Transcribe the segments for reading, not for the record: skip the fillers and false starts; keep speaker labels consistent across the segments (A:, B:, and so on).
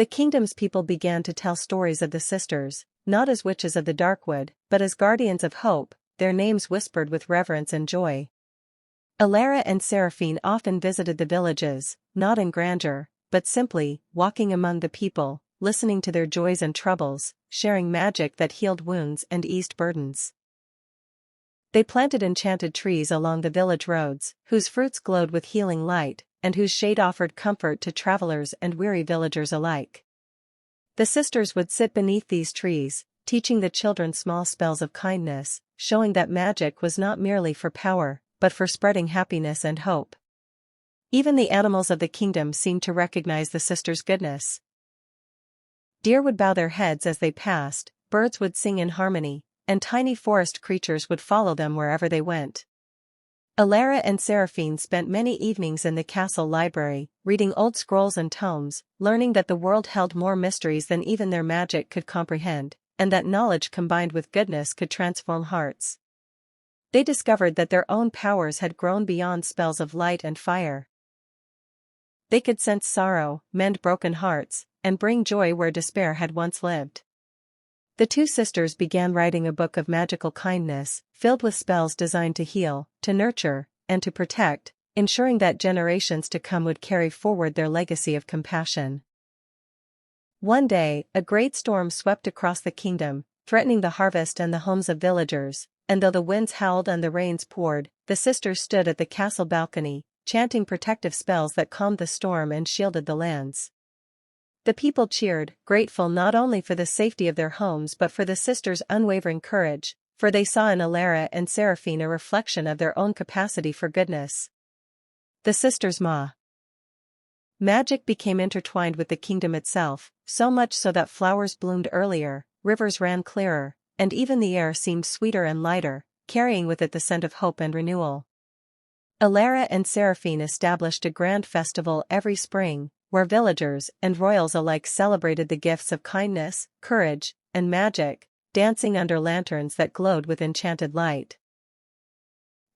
A: The kingdom's people began to tell stories of the sisters, not as witches of the Darkwood, but as guardians of hope, their names whispered with reverence and joy. Alara and Seraphine often visited the villages, not in grandeur, but simply, walking among the people, listening to their joys and troubles, sharing magic that healed wounds and eased burdens. They planted enchanted trees along the village roads, whose fruits glowed with healing light, and whose shade offered comfort to travelers and weary villagers alike. The sisters would sit beneath these trees, teaching the children small spells of kindness, showing that magic was not merely for power, but for spreading happiness and hope. Even the animals of the kingdom seemed to recognize the sisters' goodness. Deer would bow their heads as they passed, birds would sing in harmony, and tiny forest creatures would follow them wherever they went. Alara and Seraphine spent many evenings in the castle library, reading old scrolls and tomes, learning that the world held more mysteries than even their magic could comprehend, and that knowledge combined with goodness could transform hearts. They discovered that their own powers had grown beyond spells of light and fire. They could sense sorrow, mend broken hearts, and bring joy where despair had once lived. The two sisters began writing a book of magical kindness, filled with spells designed to heal, to nurture, and to protect, ensuring that generations to come would carry forward their legacy of compassion. One day, a great storm swept across the kingdom, threatening the harvest and the homes of villagers, and though the winds howled and the rains poured, the sisters stood at the castle balcony, chanting protective spells that calmed the storm and shielded the lands. The people cheered, grateful not only for the safety of their homes but for the sisters' unwavering courage, for they saw in Alara and Seraphine a reflection of their own capacity for goodness. The sisters' magic became intertwined with the kingdom itself, so much so that flowers bloomed earlier, rivers ran clearer, and even the air seemed sweeter and lighter, carrying with it the scent of hope and renewal. Alara and Seraphine established a grand festival every spring, where villagers and royals alike celebrated the gifts of kindness, courage, and magic, dancing under lanterns that glowed with enchanted light.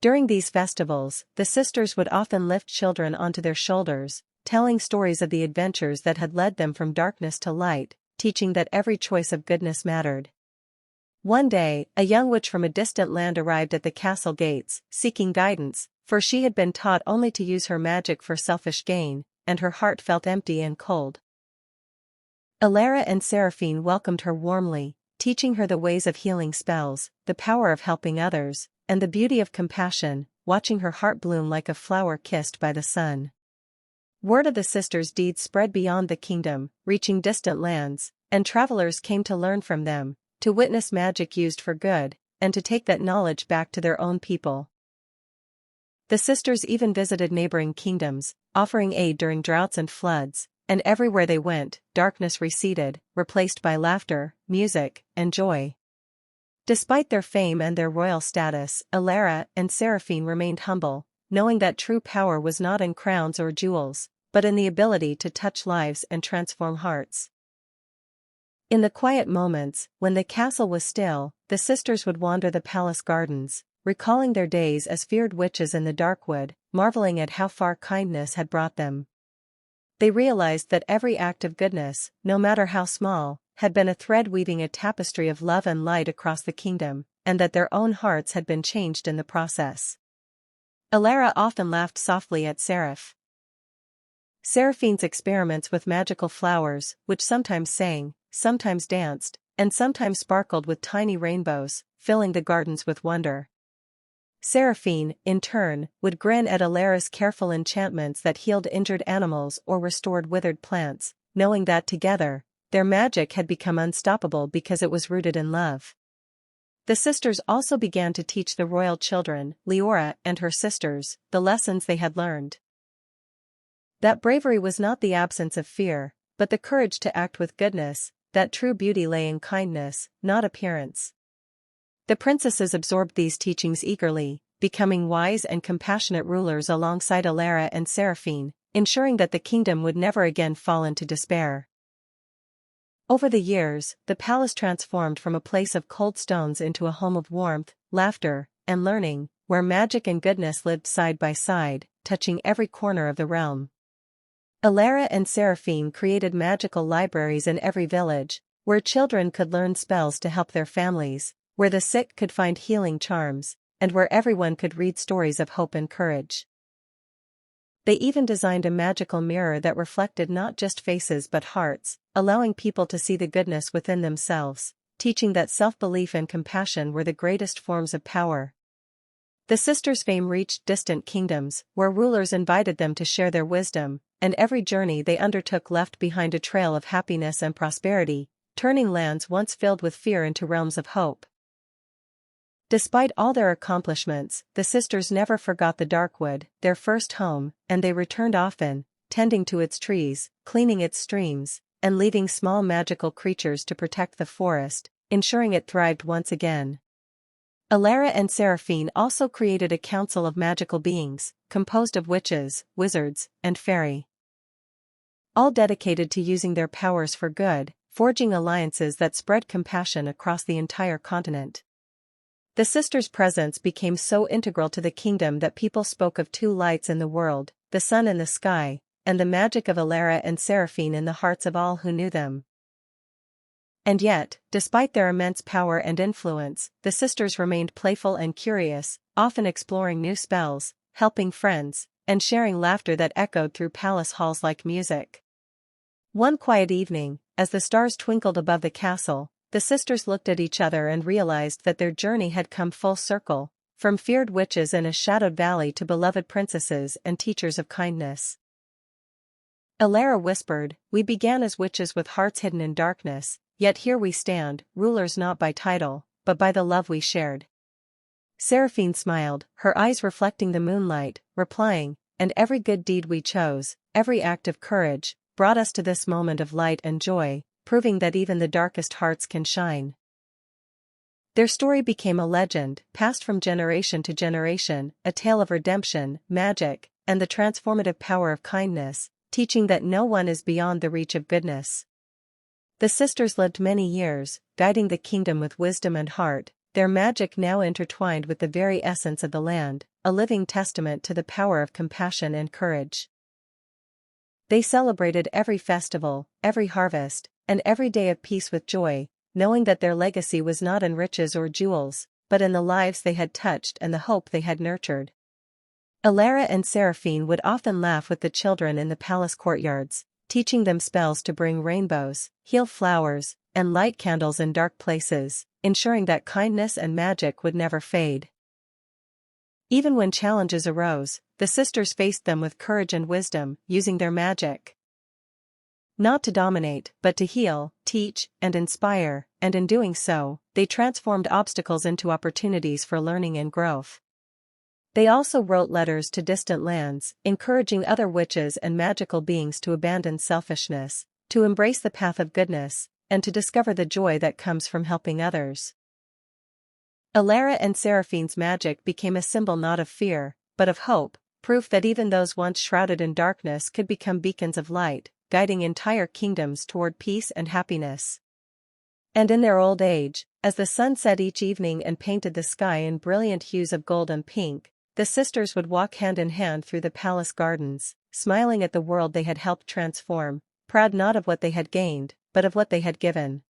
A: During these festivals, the sisters would often lift children onto their shoulders, telling stories of the adventures that had led them from darkness to light, teaching that every choice of goodness mattered. One day, a young witch from a distant land arrived at the castle gates, seeking guidance, for she had been taught only to use her magic for selfish gain, and her heart felt empty and cold. Alara and Seraphine welcomed her warmly, teaching her the ways of healing spells, the power of helping others, and the beauty of compassion, watching her heart bloom like a flower kissed by the sun. Word of the sisters' deeds spread beyond the kingdom, reaching distant lands, and travelers came to learn from them, to witness magic used for good, and to take that knowledge back to their own people. The sisters even visited neighboring kingdoms, offering aid during droughts and floods, and everywhere they went, darkness receded, replaced by laughter, music, and joy. Despite their fame and their royal status, Alara and Seraphine remained humble, knowing that true power was not in crowns or jewels, but in the ability to touch lives and transform hearts. In the quiet moments, when the castle was still, the sisters would wander the palace gardens, recalling their days as feared witches in the Darkwood, marveling at how far kindness had brought them. They realized that every act of goodness, no matter how small, had been a thread weaving a tapestry of love and light across the kingdom, and that their own hearts had been changed in the process. Alara often laughed softly at Seraphine's experiments with magical flowers, which sometimes sang, sometimes danced, and sometimes sparkled with tiny rainbows, filling the gardens with wonder. Seraphine, in turn, would grin at Alara's careful enchantments that healed injured animals or restored withered plants, knowing that together, their magic had become unstoppable because it was rooted in love. The sisters also began to teach the royal children, Leora and her sisters, the lessons they had learned. That bravery was not the absence of fear, but the courage to act with goodness, that true beauty lay in kindness, not appearance. The princesses absorbed these teachings eagerly, becoming wise and compassionate rulers alongside Alara and Seraphine, ensuring that the kingdom would never again fall into despair. Over the years, the palace transformed from a place of cold stones into a home of warmth, laughter, and learning, where magic and goodness lived side by side, touching every corner of the realm. Alara and Seraphine created magical libraries in every village, where children could learn spells to help their families, where the sick could find healing charms, and where everyone could read stories of hope and courage. They even designed a magical mirror that reflected not just faces but hearts, allowing people to see the goodness within themselves, teaching that self-belief and compassion were the greatest forms of power. The sisters' fame reached distant kingdoms, where rulers invited them to share their wisdom, and every journey they undertook left behind a trail of happiness and prosperity, turning lands once filled with fear into realms of hope. Despite all their accomplishments, the sisters never forgot the Darkwood, their first home, and they returned often, tending to its trees, cleaning its streams, and leaving small magical creatures to protect the forest, ensuring it thrived once again. Alara and Seraphine also created a council of magical beings, composed of witches, wizards, and fairy, all dedicated to using their powers for good, forging alliances that spread compassion across the entire continent. The sisters' presence became so integral to the kingdom that people spoke of two lights in the world, the sun in the sky, and the magic of Alara and Seraphine in the hearts of all who knew them. And yet, despite their immense power and influence, the sisters remained playful and curious, often exploring new spells, helping friends, and sharing laughter that echoed through palace halls like music. One quiet evening, as the stars twinkled above the castle, the sisters looked at each other and realized that their journey had come full circle, from feared witches in a shadowed valley to beloved princesses and teachers of kindness. Alara whispered, "We began as witches with hearts hidden in darkness, yet here we stand, rulers not by title, but by the love we shared." Seraphine smiled, her eyes reflecting the moonlight, replying, "And every good deed we chose, every act of courage, brought us to this moment of light and joy, proving that even the darkest hearts can shine." Their story became a legend, passed from generation to generation, a tale of redemption, magic, and the transformative power of kindness, teaching that no one is beyond the reach of goodness. The sisters lived many years, guiding the kingdom with wisdom and heart, their magic now intertwined with the very essence of the land, a living testament to the power of compassion and courage. They celebrated every festival, every harvest, and every day of peace with joy, knowing that their legacy was not in riches or jewels, but in the lives they had touched and the hope they had nurtured. Alara and Seraphine would often laugh with the children in the palace courtyards, teaching them spells to bring rainbows, heal flowers, and light candles in dark places, ensuring that kindness and magic would never fade. Even when challenges arose, the sisters faced them with courage and wisdom, using their magic not to dominate, but to heal, teach, and inspire, and in doing so, they transformed obstacles into opportunities for learning and growth. They also wrote letters to distant lands, encouraging other witches and magical beings to abandon selfishness, to embrace the path of goodness, and to discover the joy that comes from helping others. Alara and Seraphine's magic became a symbol not of fear, but of hope, proof that even those once shrouded in darkness could become beacons of light, guiding entire kingdoms toward peace and happiness. And in their old age, as the sun set each evening and painted the sky in brilliant hues of gold and pink, the sisters would walk hand in hand through the palace gardens, smiling at the world they had helped transform, proud not of what they had gained, but of what they had given.